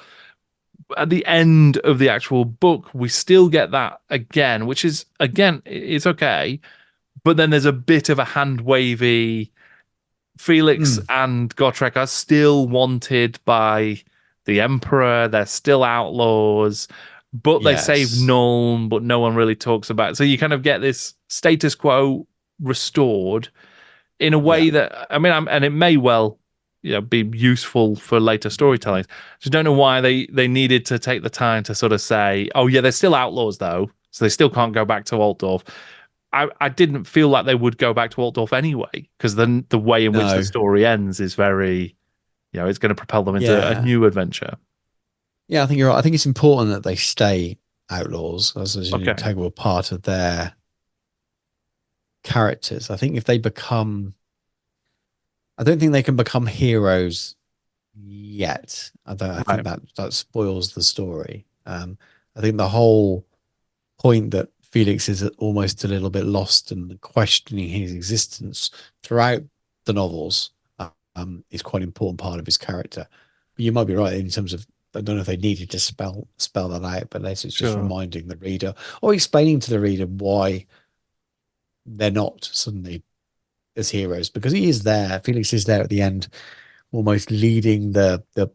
At the end of the actual book, we still get that again, which is, again, it's okay. But then there's a bit of a hand wavy Felix Mm, and Gotrek are still wanted by the Emperor. They're still outlaws, but they save yes. Nuln, but no one really talks about it. So you kind of get this status quo restored in a Yeah. way that, I mean, and it may well, be useful for later storytelling. Just don't know why they needed to take the time to sort of say, oh yeah, they're still outlaws though, so they still can't go back to Altdorf. I didn't feel like they would go back to Altdorf anyway, because then the way in which the No. story ends is very, it's going to propel them into a Yeah. new adventure. Yeah, I think you're right. I think it's important that they stay outlaws as an Okay. integral part of their characters. I think if they become, I don't think they can become heroes yet. I think Right. that spoils the story. I think the whole point that Felix is almost a little bit lost and questioning his existence throughout the novels is quite an important part of his character. But you might be right in terms of I don't know if they needed to spell that out, but unless it's just Sure. reminding the reader or explaining to the reader why they're not suddenly as heroes because he is there. Felix is there at the end, almost leading Yeah, the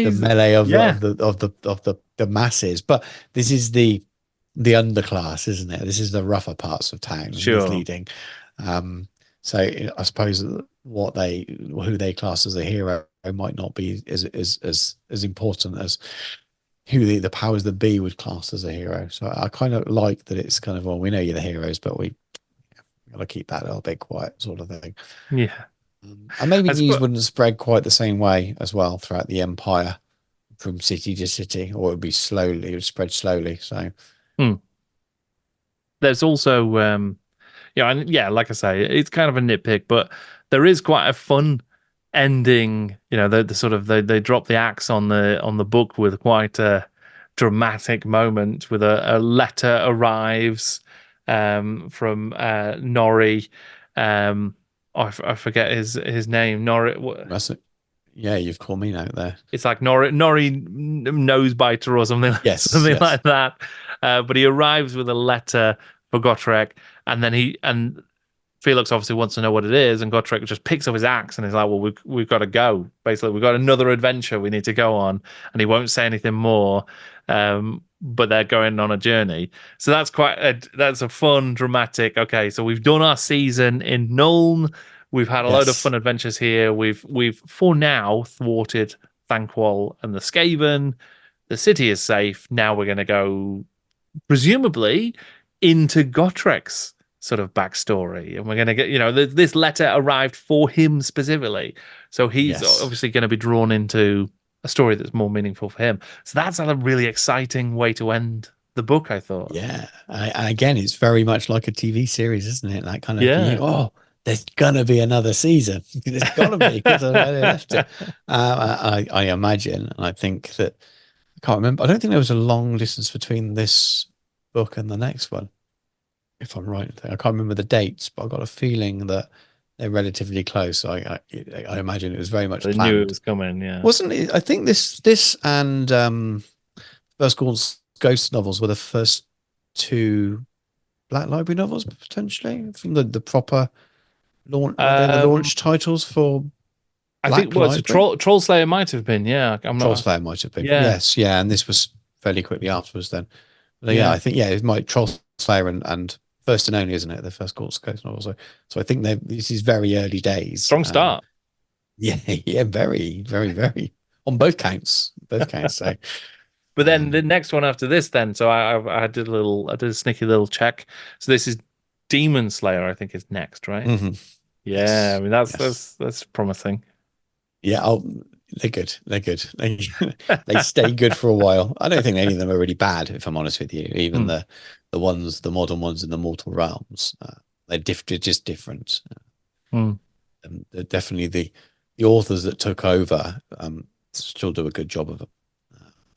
he's melee yeah, of the masses. But this is the underclass, isn't it? This is the rougher parts of town, and he's sure. leading. So I suppose who they class as a hero might not be as important as who the powers that be would class as a hero. So I kind of like that it's kind of well, we know you're the heroes, but we gotta keep that a little bit quiet, sort of thing. Yeah. And maybe I news suppose. wouldn't spread quite the same way as well throughout the empire from city to city, or it would spread slowly. So There's also yeah, and yeah, like I say, it's kind of a nitpick, but there is quite a fun ending. You know, the sort of they drop the axe on the book with quite a dramatic moment. With a letter arrives from Norrie. I forget his name. Norrie. that's it. Yeah, you've called me out there. It's like Norrie Nosebiter or something Yes, something yes. like that. But he arrives with a letter for Gotrek, and then and Felix obviously wants to know what it is, and Gotrek just picks up his axe and is like, "Well, we've got to go. Basically, we've got another adventure we need to go on," and he won't say anything more. But they're going on a journey, so that's a fun, dramatic. Okay, so we've done our season in Nuln. We've had a load of Yes. fun adventures here. We've for now thwarted Thanquol and the Skaven. The city is safe. Now we're going to go presumably into Gotrek's sort of backstory, and we're going to get this letter arrived for him specifically, so he's Yes. obviously going to be drawn into a story that's more meaningful for him. So that's a really exciting way to end the book, I thought. Yeah. And again, it's very much like a TV series, isn't it? That kind of, Yeah. oh, there's gonna be another season. There's gotta be because of where they left it. I imagine, and I think that I can't remember. I don't think there was a long distance between this book and the next one, if I'm right. I can't remember the dates, but I've got a feeling that they're relatively close. I imagine it was very much They knew it planned, was coming. Yeah. wasn't it? I think this and First Ghost novels were the first two Black Library novels, potentially from the proper launch. Were they the um launch titles for I think Black well, it's a Library? Troll Slayer might have been. Yeah, I'm not. Trollslayer might have been. Yeah. Yes, yeah, and this was fairly quickly afterwards then. But yeah, Yeah. I think it might Trollslayer and First and Only, isn't it? The first Ghost novel. So I think this is very early days. Strong start. Yeah, yeah, very, very, very on both counts. Both counts. So But then the um, next one after this, then so I did a sneaky little check. So this is Demon Slayer, I think is next, right? mhm. Yeah, I Yes, mean that's yes. that's promising. Yeah, they're good. They're good. They stay good for a while. I don't think any of them are really bad, if I'm honest with you. Even Hmm. the modern ones in the Mortal Realms, they're just different. Hmm. They're definitely the authors that took over still do a good job of it.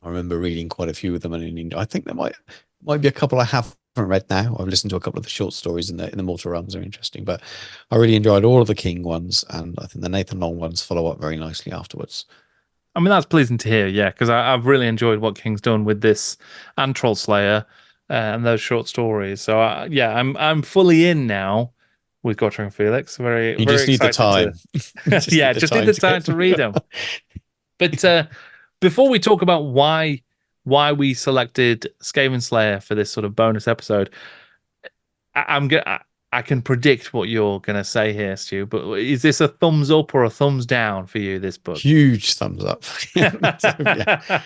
I remember reading quite a few of them, and I think there might be a couple I haven't read now. I've listened to a couple of the short stories in the Mortal Realms are interesting, but I really enjoyed all of the King ones, and I think the Nathan Long ones follow up very nicely afterwards. I mean that's pleasing to hear, yeah, because I've really enjoyed what King's done with this and Troll Slayer and those short stories. So yeah, I'm fully in now with Gotrek and Felix. Very You very just need the excited to time. You just yeah, need the just need time the to go time to read through. them. But before we talk about why we selected Skavenslayer for this sort of bonus episode, I'm gonna I can predict what you're gonna say here, Stu. But is this a thumbs up or a thumbs down for you? This book? Huge thumbs up. So, yeah.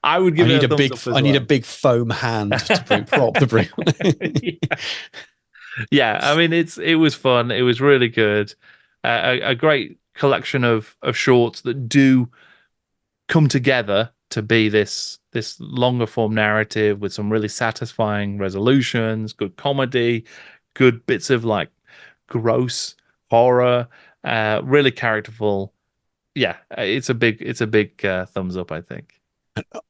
I would give it a thumbs up as I need a well. big foam hand to bring prop the bring. Yeah, I mean it was fun. It was really good. A great collection of shorts that do come together to be this longer form narrative with some really satisfying resolutions, good comedy, good bits of like gross horror, really characterful. Yeah, it's a big thumbs up, I think.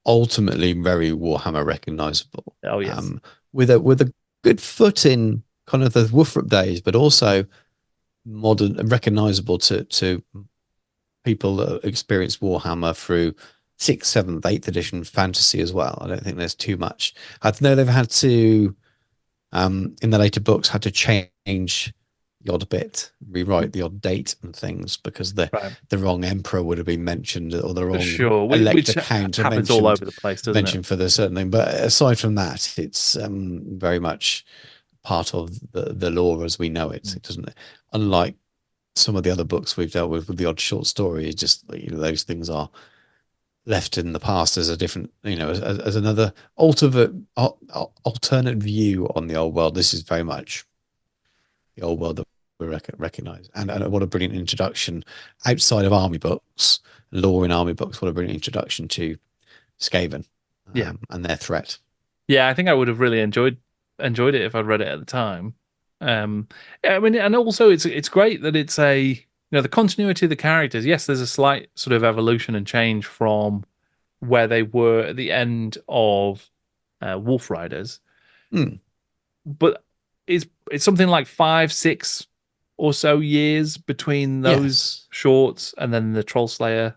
Ultimately very Warhammer recognizable. Oh yes, Um, with a good foot in kind of the Woofrup days, but also modern and recognizable to people that experience Warhammer through sixth, seventh, eighth edition fantasy as well. I don't think there's too much. I know they've had to in the later books had to change the odd bit, rewrite the odd date and things because right, the wrong emperor would have been mentioned or the for wrong sure. Which elector count happens all over the place, doesn't it? mentioned for the certain thing. But aside from that, it's very much part of the lore as we know it. It doesn't, unlike some of the other books we've dealt with the odd short story, it's just those things are left in the past as a different, as another alternate view on the old world. This is very much the old world that recognize. And what a brilliant introduction outside of army books, lore in army books. What a brilliant introduction to Skaven, Yeah. and their threat. Yeah, I think I would have really enjoyed it if I'd read it at the time. Yeah, I mean, and also it's great that it's the continuity of the characters. Yes, there's a slight sort of evolution and change from where they were at the end of Wolf Riders, Mm. but it's something like 5, 6 or so years between those Yes. shorts and then the Trollslayer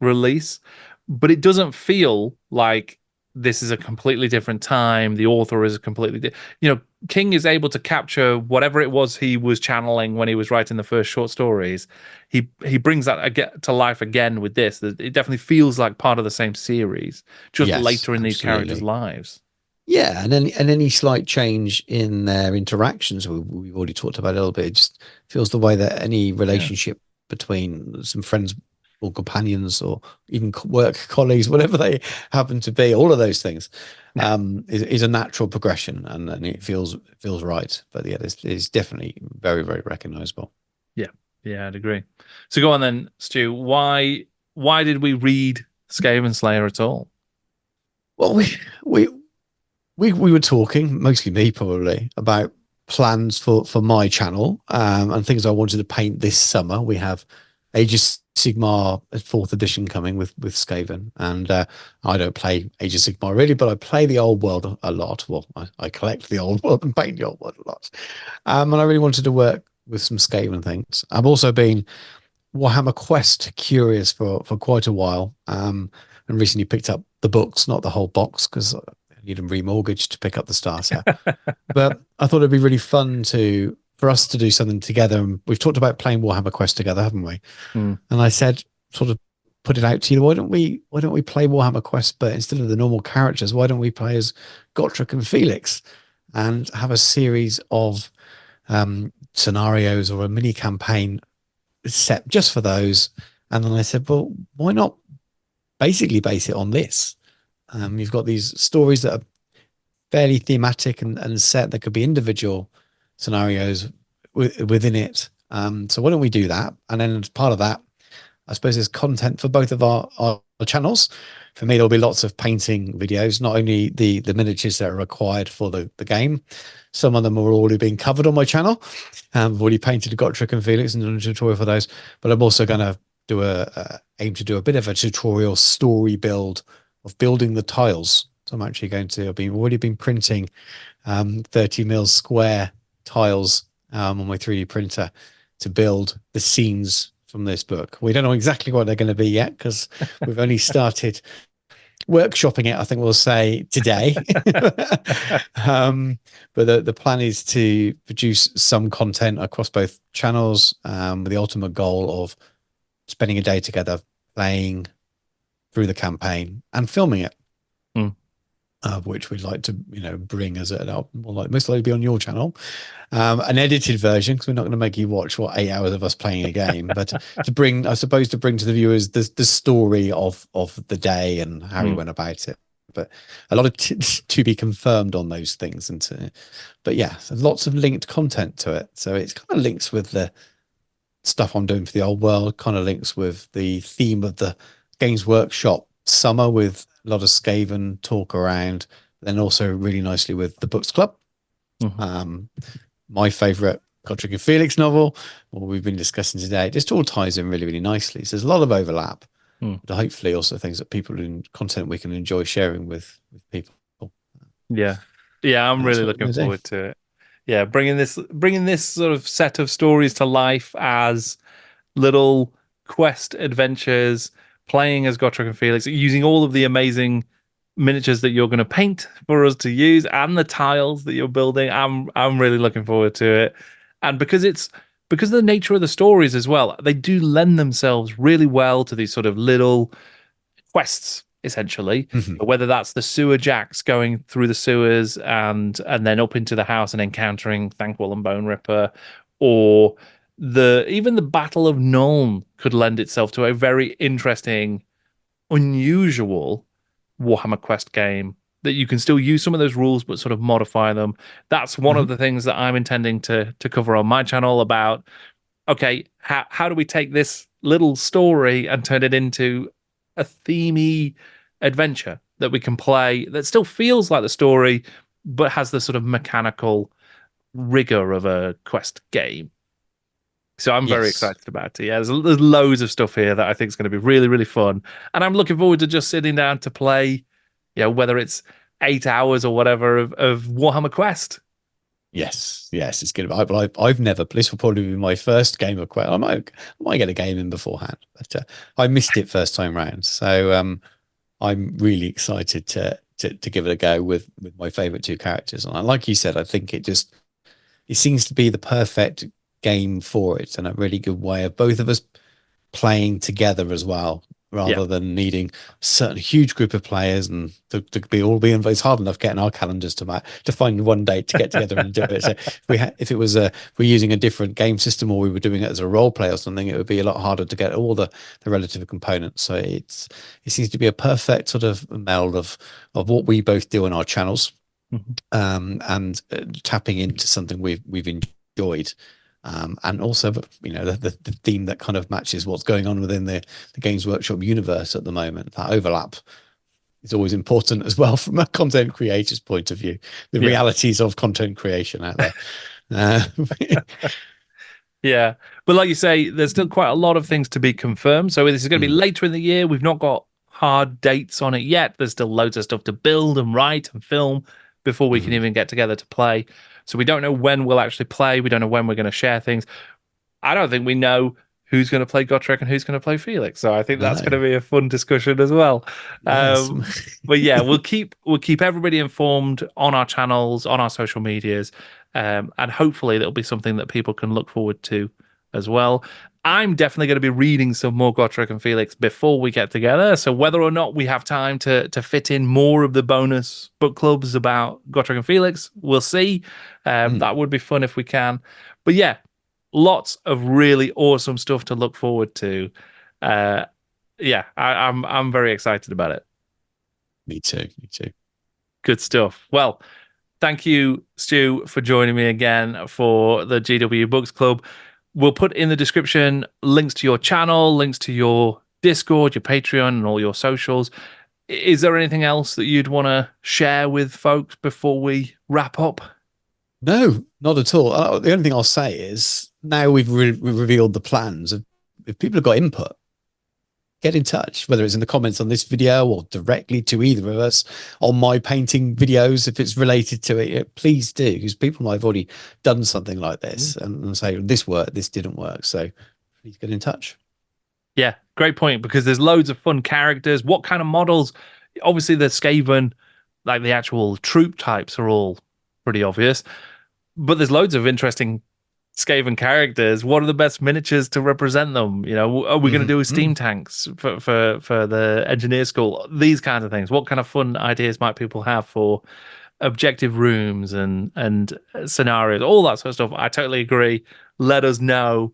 release, but it doesn't feel like this is a completely different time. The author is a King is able to capture whatever it was he was channeling when he was writing the first short stories. He brings that to life again with this. It definitely feels like part of the same series, just Yes, later in these characters' absolutely. lives. Yeah, and any slight change in their interactions, we've already talked about it a little bit. It just feels the way that any relationship between some friends or companions or even work colleagues, whatever they happen to be, all of those things, is a natural progression, and it feels right. But yeah, it's definitely very, very recognizable. Yeah, I'd agree. So go on then, Stu. Why did we read Skavenslayer at all? Well, we we were talking, mostly me probably, about plans for my channel, and things I wanted to paint this summer. We have Age of Sigmar 4th edition coming with Skaven, and I don't play Age of Sigmar really, but I play the old world a lot. Well, I collect the old world and paint the old world a lot, and I really wanted to work with some Skaven things. I've also been Warhammer Quest curious for quite a while, and recently picked up the books, not the whole box, because I need them remortgaged to pick up the starter. But I thought it'd be really fun for us to do something together. And we've talked about playing Warhammer Quest together, haven't we? Mm. And I said, sort of put it out to you. Why don't we play Warhammer Quest, but instead of the normal characters, why don't we play as Gotrek and Felix and have a series of scenarios or a mini campaign set just for those? And then I said, well, why not basically base it on this? You've got these stories that are fairly thematic and set that could be individual scenarios within it. So why don't we do that? And then as part of that, I suppose there's content for both of our channels. For me, there'll be lots of painting videos, not only the miniatures that are required for the game. Some of them are already being covered on my channel. I've already painted Gotrek and Felix and done a tutorial for those. But I'm also going to aim to do a bit of a tutorial story build of building the tiles. So I'm actually I've already been printing 30 mil square tiles on my 3D printer to build the scenes from this book. We don't know exactly what they're going to be yet because we've only started workshopping it, I think we'll say today. But the plan is to produce some content across both channels, with the ultimate goal of spending a day together playing through the campaign and filming it. Which we'd like to, bring as most likely be on your channel, an edited version, because we're not going to make you watch 8 hours of us playing a game, but to bring to the viewers the story of the day and how we went about it. But a lot of to be confirmed on those things, but yeah, so lots of linked content to it. So it's kind of links with the stuff I'm doing for the old world, kind of links with the theme of the Games Workshop summer with a lot of Skaven talk around, but then also really nicely with the Books Club. My favorite Gotrek and Felix novel, what we've been discussing today, it just all ties in really, really nicely. So there's a lot of overlap, but hopefully also things that content we can enjoy sharing with people. Yeah, I'm really looking forward to it. Yeah, bringing this sort of set of stories to life as little quest adventures, playing as Gotrek and Felix, using all of the amazing miniatures that you're going to paint for us to use and the tiles that you're building. I'm really looking forward to it. And because of the nature of the stories as well, they do lend themselves really well to these sort of little quests, essentially. Whether that's the sewer jacks going through the sewers and then up into the house and encountering Thanquol and Bone Ripper, or even the Battle of Nuln could lend itself to a very interesting, unusual Warhammer Quest game that you can still use some of those rules but sort of modify them. That's one of Mhm. the things that I'm intending to cover on my channel about, okay, how do we take this little story and turn it into a themey adventure that we can play that still feels like the story but has the sort of mechanical rigor of a quest game. So I'm very Yes. excited about it. Yeah, there's loads of stuff here that I think is going to be really, really fun. And I'm looking forward to just sitting down to play, whether it's 8 hours or whatever of Warhammer Quest. Yes, yes, it's good. I've never. This will probably be my first game of Quest. I might get a game in beforehand, but I missed it first time round. So I'm really excited to give it a go with my favorite two characters. And like you said, I think it seems to be the perfect game for it, and a really good way of both of us playing together as well, Yeah. rather than needing a certain huge group of players and to be involved. It's hard enough getting our calendars to find one date to get together and do it. So if it was we're using a different game system, or we were doing it as a role play or something, it would be a lot harder to get all the relative components. So it seems to be a perfect sort of meld of what we both do on our channels, and tapping into something we've enjoyed. And also, the theme that kind of matches what's going on within the Games Workshop universe at the moment. That overlap is always important as well from a content creator's point of view. The realities of content creation out there. Yeah. But like you say, there's still quite a lot of things to be confirmed. So this is going to be later in the year. We've not got hard dates on it yet. There's still loads of stuff to build and write and film before we can even get together to play. So we don't know when we'll actually play. We don't know when we're going to share things. I don't think we know who's going to play Gotrek and who's going to play Felix. So I think that's going to be a fun discussion as well. Yes. But yeah, we'll keep everybody informed on our channels, on our social medias, and hopefully that'll be something that people can look forward to as well. I'm definitely going to be reading some more Gotrek and Felix before we get together. So whether or not we have time to fit in more of the bonus book clubs about Gotrek and Felix, we'll see. That would be fun if we can. But yeah, lots of really awesome stuff to look forward to. I'm very excited about it. Me too. Good stuff. Well, thank you, Stu, for joining me again for the GW Books Club. We'll put in the description links to your channel, links to your Discord, your Patreon, and all your socials. Is there anything else that you'd want to share with folks before we wrap up? No, not at all. The only thing I'll say is, now we've revealed the plans. If people have got input, get in touch, whether it's in the comments on this video or directly to either of us on my painting videos. If it's related to it, please do, because people might have already done something like this and say, this worked, this didn't work. So please get in touch. Yeah, great point, because there's loads of fun characters. What kind of models? Obviously, the Skaven, like the actual troop types, are all pretty obvious, but there's loads of interesting Skaven characters. What are the best miniatures to represent them? Are we going to do steam tanks for the engineer school? These kinds of things. What kind of fun ideas might people have for objective rooms and scenarios? All that sort of stuff. I totally agree. Let us know,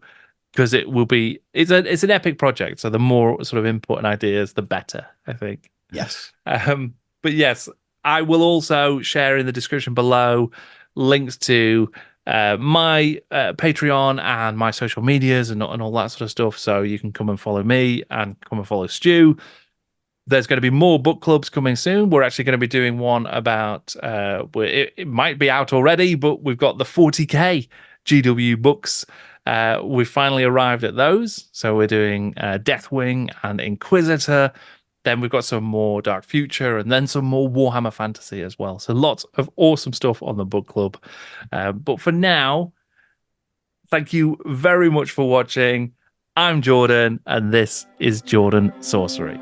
because it's an epic project. So the more sort of input and ideas, the better, I think. Yes. But yes, I will also share in the description below links to my Patreon and my social medias and all that sort of stuff. So you can come and follow me and come and follow Stu. There's going to be more book clubs coming soon. We're actually going to be doing one about, it might be out already, but we've got the 40k GW books. We've finally arrived at those. So we're doing Deathwing and Inquisitor. Then we've got some more Dark Future, and then some more Warhammer Fantasy as well. So lots of awesome stuff on the book club. But for now, thank you very much for watching. I'm Jordan, and this is Jordan Sorcery.